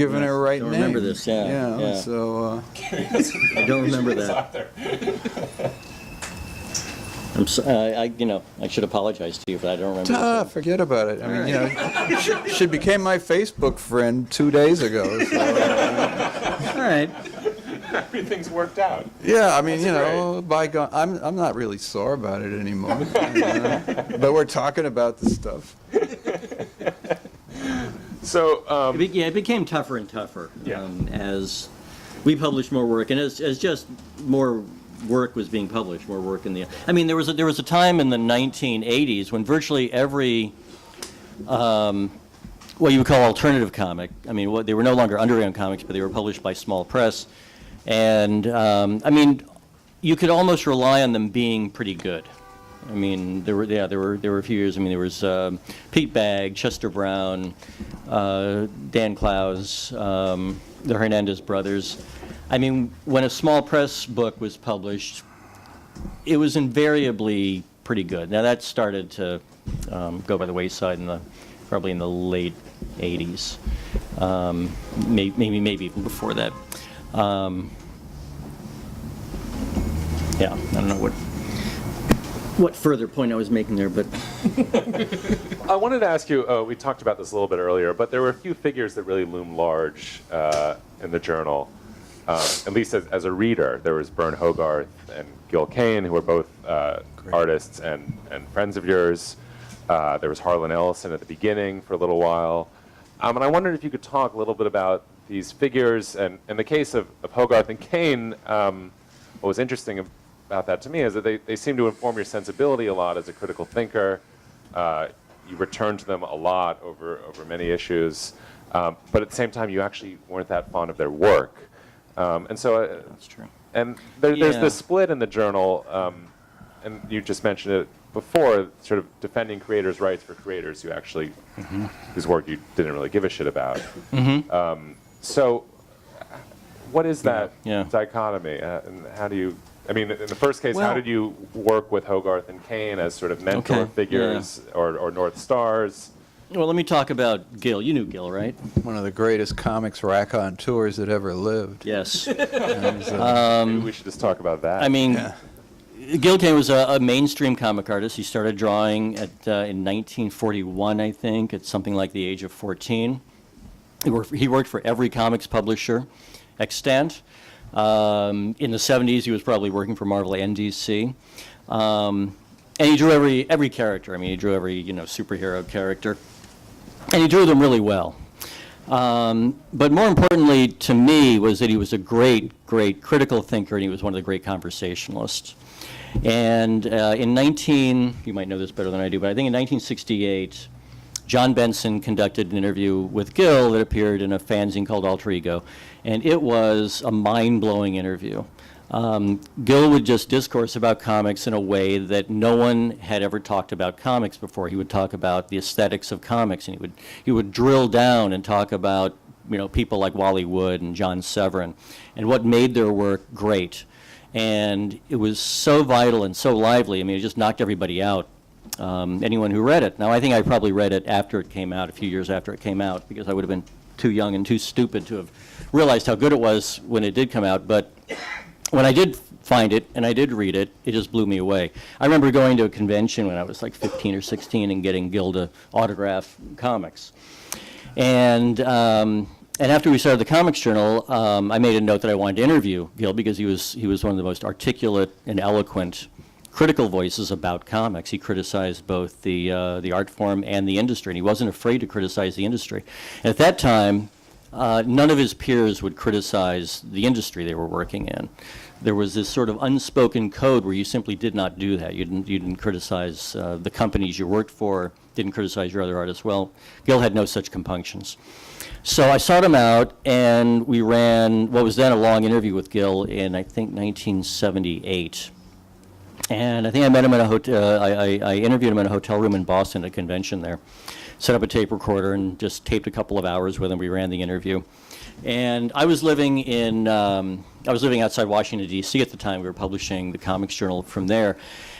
Giving her right don't name. remember this, yeah. So, I don't remember that. I should apologize to you for that. I don't remember. forget about it. I mean, she became my Facebook friend 2 days ago. So, All right. Everything's worked out. yeah, I mean, bygone. I'm not really sore about it anymore. But we're talking about the stuff. So, It became tougher and tougher Yeah. as we published more work, and as just more work was being published, more work in the. I mean, there was a time in the 1980s when virtually every what you would call alternative comic. I mean, they were no longer underground comics, but they were published by small press, and I mean, you could almost rely on them being pretty good. I mean, there were a few years. I mean, there was Pete Bagg, Chester Brown, Dan Clowes, the Hernandez brothers. I mean, when a small press book was published, it was invariably pretty good. Now that started to go by the wayside probably in the late '80s, maybe even before that. Yeah, I don't know what further point I was making there, but I wanted to ask you, we talked about this a little bit earlier, but there were a few figures that really loom large in the journal, at least as a reader. There was Bern Hogarth and Gil Kane, who were both artists and friends of yours. There was Harlan Ellison at the beginning for a little while. And I wondered if you could talk a little bit about these figures. And in the case of Hogarth and Kane, what was interesting about that to me is that they seem to inform your sensibility a lot as a critical thinker. You return to them a lot over many issues, but at the same time, you actually weren't that fond of their work. And so, that's true. And there's this split in the journal, and you just mentioned it before, sort of defending creators' rights for creators who actually, whose work you didn't really give a shit about. So, what is that dichotomy, and how do you? I mean, in the first case, how did you work with Hogarth and Kane as sort of mentor figures or North Stars? Well, let me talk about Gill. You knew Gill, right? One of the greatest comics raconteurs that ever lived. Yes. Maybe we should just talk about that. I mean, Gil Kane was a mainstream comic artist. He started drawing in 1941, I think, at something like the age of 14. He worked for every comics publisher extant. In the 70s, he was probably working for Marvel and DC. And he drew every character. I mean, he drew every superhero character. And he drew them really well. But more importantly to me was that he was a great critical thinker, and he was one of the great conversationalists. And you might know this better than I do, but I think in 1968, John Benson conducted an interview with Gill that appeared in a fanzine called Alter Ego, and it was a mind-blowing interview. Gill would just discourse about comics in a way that no one had ever talked about comics before. He would talk about the aesthetics of comics, and he would drill down and talk about people like Wally Wood and John Severin and what made their work great. And it was so vital and so lively. I mean, it just knocked everybody out. Anyone who read it. Now, I think I probably read it after it came out, a few years after it came out, because I would have been too young and too stupid to have realized how good it was when it did come out. But when I did find it and I did read it, it just blew me away. I remember going to a convention when I was like 15 or 16 and getting Gill to autograph comics. And after we started the Comics Journal, I made a note that I wanted to interview Gill because he was one of the most articulate and eloquent critical voices about comics. He criticized both the art form and the industry, and he wasn't afraid to criticize the industry. And at that time, none of his peers would criticize the industry they were working in. There was this sort of unspoken code where you simply did not do that. You didn't criticize the companies you worked for, didn't criticize your other artists. Well, Gill had no such compunctions. So I sought him out, and we ran what was then a long interview with Gill in, I think, 1978. And I think I met him at a hotel. I interviewed him in a hotel room in Boston at a convention there. Set up a tape recorder and just taped a couple of hours with him. We ran the interview, and I was living outside Washington D.C. at the time. We were publishing the Comics Journal from there,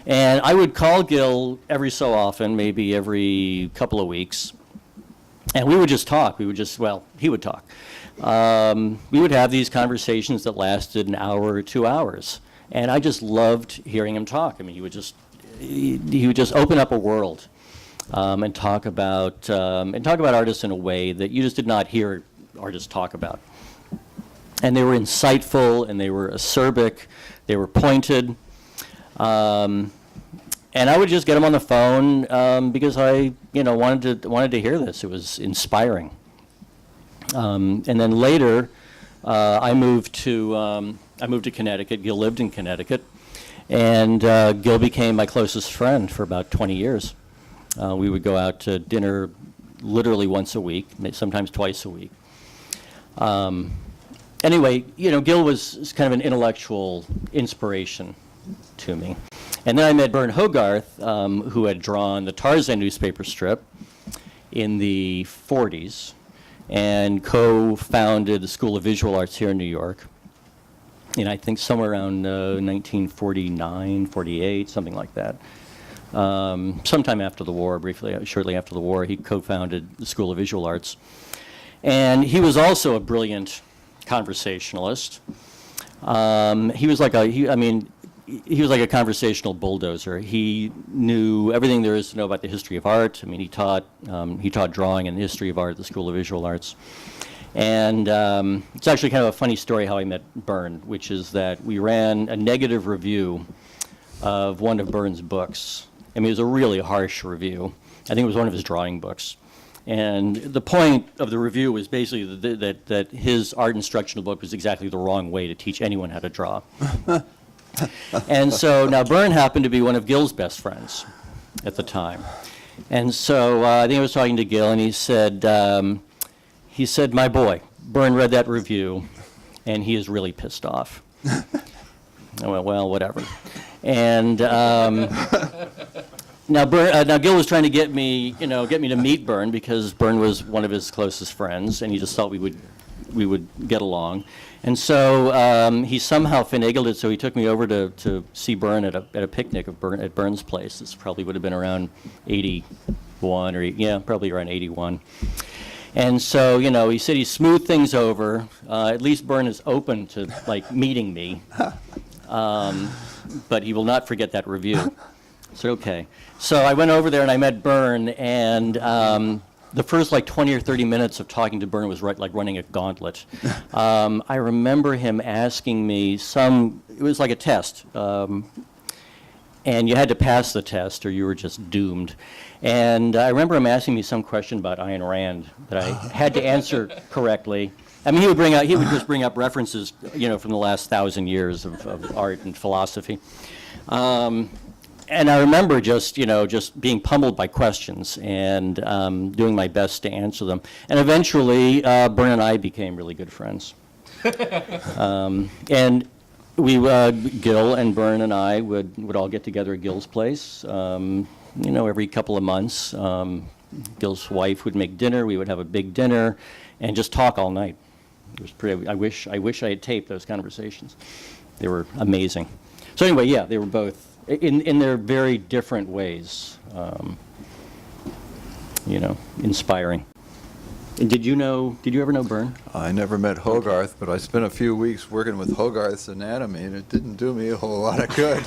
and I would call Gill every so often, maybe every couple of weeks, And we would just talk. Well, he would talk. We would have these conversations that lasted an hour or 2 hours. And I just loved hearing him talk. I mean, he would just open up a world and talk about artists in a way that you just did not hear artists talk about. And they were insightful, and they were acerbic, they were pointed. And I would just get him on the phone because I, wanted to hear this. It was inspiring. And then later, I moved to Connecticut. Gil lived in Connecticut, and Gil became my closest friend for about 20 years. We would go out to dinner literally once a week, sometimes twice a week. Anyway, Gil was kind of an intellectual inspiration to me. And then I met Bern Hogarth, who had drawn the Tarzan newspaper strip in the 40s and co-founded the School of Visual Arts here in New York. And I think somewhere around 1949, 48, something like that. Sometime after the war, shortly after the war, he co-founded the School of Visual Arts. And he was also a brilliant conversationalist. He was like a conversational bulldozer. He knew everything there is to know about the history of art. I mean, he taught drawing and the history of art at the School of Visual Arts. And it's actually kind of a funny story how I met Bern, which is that we ran a negative review of one of Bern's books. I mean, it was a really harsh review. I think it was one of his drawing books. And the point of the review was basically that his art instructional book was exactly the wrong way to teach anyone how to draw. And so now Bern happened to be one of Gil's best friends at the time. And so I think I was talking to Gil, and he said, my boy, Bern read that review, and he is really pissed off. I went, well, whatever. And now Gil was trying to get me to meet Bern because Bern was one of his closest friends, and he just thought we would get along. And so he somehow finagled it, so he took me over to see Bern at a picnic at Bern's place. This probably would have been around 81 probably around 81. And so, he said he smoothed things over. At least Bern is open to meeting me, but he will not forget that review. I said, okay. So I went over there and I met Bern, and the first 20 or 30 minutes of talking to Bern was like running a gauntlet. I remember him asking me it was like a test, and you had to pass the test or you were just doomed. And I remember him asking me some question about Ayn Rand that I had to answer correctly. I mean, he would just bring up references, from the last 1,000 years of art and philosophy. And I remember just being pummeled by questions and doing my best to answer them. And eventually, Bern and I became really good friends. And Gil and Bern and I would all get together at Gil's place, every couple of months. Gil's wife would make dinner. We would have a big dinner and just talk all night. It was pretty. I wish I had taped those conversations. They were amazing. So anyway, yeah, they were both in their very different ways, inspiring. And did you ever know Bern? I never met Hogarth, but I spent a few weeks working with Hogarth's anatomy, and it didn't do me a whole lot of good.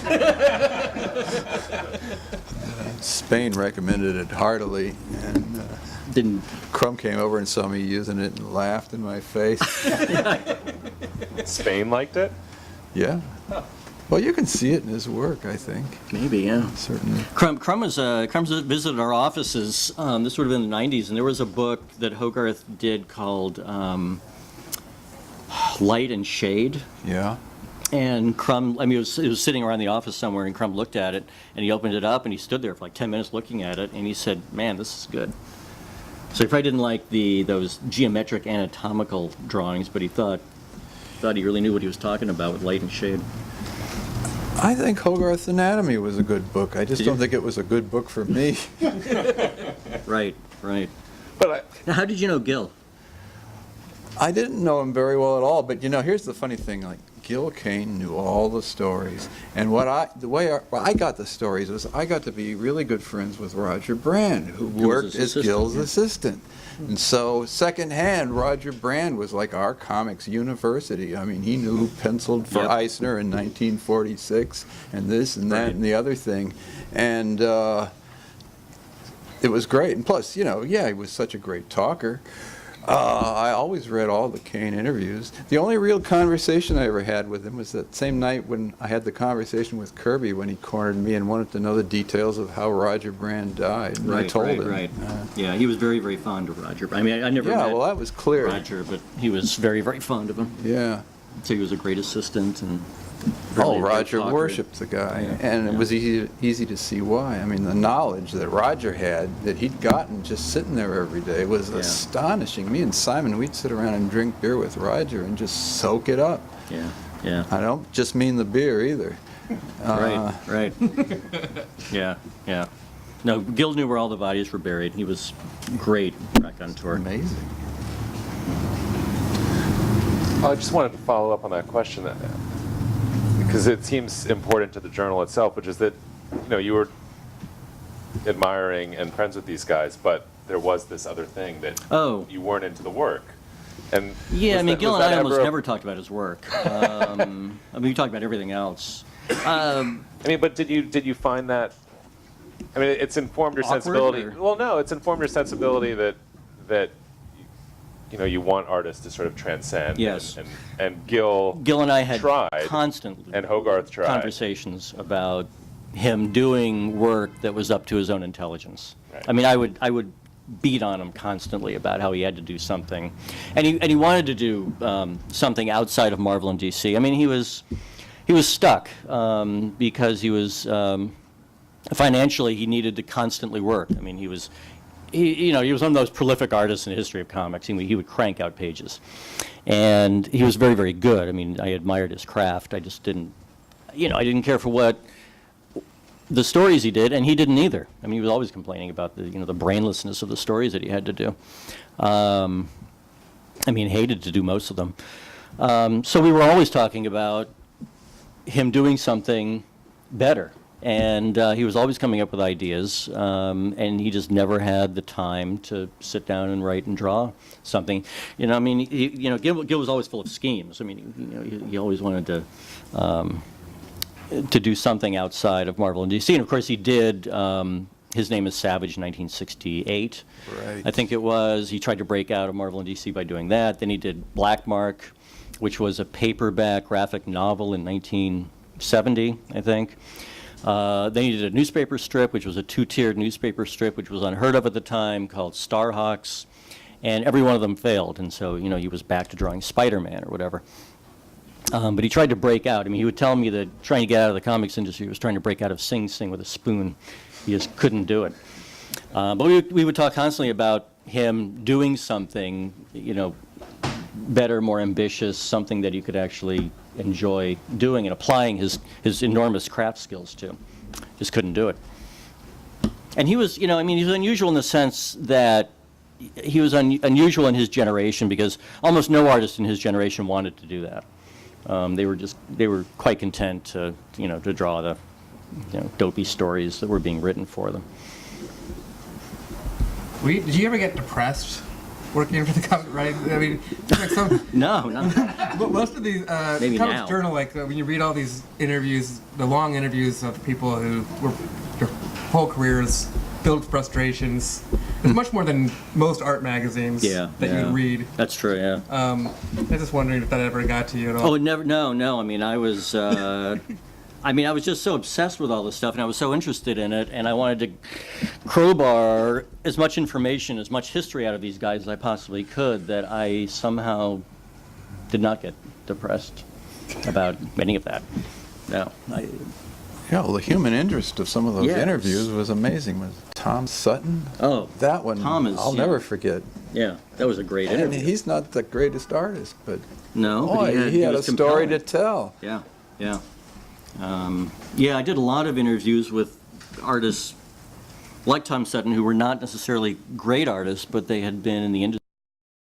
Spain recommended it heartily, and Crumb came over and saw me using it and laughed in my face. Spain liked it? Yeah. Well, you can see it in his work, I think. Maybe, yeah. Certainly. Crumb visited our offices. This would have been the 90s, and there was a book that Hogarth did called Light and Shade. Yeah. And Crumb, it was sitting around the office somewhere, and Crumb looked at it, and he opened it up, and he stood there for 10 minutes looking at it, and he said, man, this is good. So he probably didn't like those geometric anatomical drawings, but he thought he really knew what he was talking about with light and shade. I think Hogarth's Anatomy was a good book. I just don't think it was a good book for me. Right. But Now, how did you know Gil? I didn't know him very well at all, but here's the funny thing. Gil Kane knew all the stories. And the way I got the stories was I got to be really good friends with Roger Brand, who worked as Gil's assistant. And so, secondhand, Roger Brand was like our comics university. I mean, he knew who penciled for Eisner in 1946, and this and that and the other thing. And it was great. And plus, he was such a great talker. I always read all the Kane interviews. The only real conversation I ever had with him was that same night when I had the conversation with Kirby when he cornered me and wanted to know the details of how Roger Brand died. And I told him. Right. Yeah, he was very, very fond of Roger. I mean, I never met well, that was clear. Roger, but he was very, very fond of him. Yeah. So he was a great assistant and. Roger worshipped the guy, and it was easy to see why. I mean, the knowledge that Roger had, that he'd gotten just sitting there every day, was astonishing. Me and Simon, we'd sit around and drink beer with Roger and just soak it up. Yeah. I don't just mean the beer either. Right. Yeah. No, Gil knew where all the bodies were buried. He was great on tour. Amazing. I just wanted to follow up on that question, because it seems important to the journal itself, which is that, you were admiring and friends with these guys, but there was this other thing that you weren't into the work. And Gil and I almost never talked about his work. We talked about everything else. But did you find that? I mean, it's informed your sensibility. Well, no, it's informed your sensibility that you want artists to sort of transcend. Yes. And Gil and I had tried, constant and Hogarth tried conversations about him doing work that was up to his own intelligence. Right. I mean, I would beat on him constantly about how he had to do something, and he wanted to do something outside of Marvel and DC. I mean, he was stuck because he was financially he needed to constantly work. I mean, he was one of those prolific artists in the history of comics. He would crank out pages, and he was very, very good. I mean, I admired his craft. I just didn't, I didn't care for what the stories he did, and he didn't either. I mean, he was always complaining about the brainlessness of the stories that he had to do. Hated to do most of them. So we were always talking about him doing something better. And he was always coming up with ideas, and he just never had the time to sit down and write and draw something. Gil was always full of schemes. I mean, he always wanted to do something outside of Marvel and DC. And of course, he did. His Name is Savage in 1968. Right. I think it was. He tried to break out of Marvel and DC by doing that. Then he did Black Mark, which was a paperback graphic novel in 1970, I think. Then he did a newspaper strip, which was a two-tiered newspaper strip, which was unheard of at the time, called Starhawks, and every one of them failed. And so, he was back to drawing Spider-Man or whatever. But he tried to break out. I mean, he would tell me that trying to get out of the comics industry was trying to break out of Sing Sing with a spoon. He just couldn't do it. But we would talk constantly about him doing something, better, more ambitious, something that you could actually enjoy doing and applying his enormous craft skills to. Just couldn't do it. And he was, he was unusual in the sense that he was unusual in his generation because almost no artist in his generation wanted to do that. They were quite content to draw the, dopey stories that were being written for them. Did you ever get depressed working for the comic, right? I mean, like No. Most of these Maybe comics now. journal, when you read all these interviews, the long interviews of people who were their whole careers filled with frustrations. It's much more than most art magazines that you read. That's true. Yeah. I was just wondering if that ever got to you at all. Oh, never. No. I mean, I was. I was just so obsessed with all this stuff, and I was so interested in it, and I wanted to crowbar as much information, as much history out of these guys as I possibly could, that I somehow did not get depressed about any of that. No. The human interest of some of those interviews was amazing. Was Tom Sutton? Oh, that one I'll never forget. Yeah, that was a great And interview. he's not the greatest artist, but No, boy, but he had a was story compelling. to tell. Yeah. I did a lot of interviews with artists like Tom Sutton who were not necessarily great artists, but they had been in the industry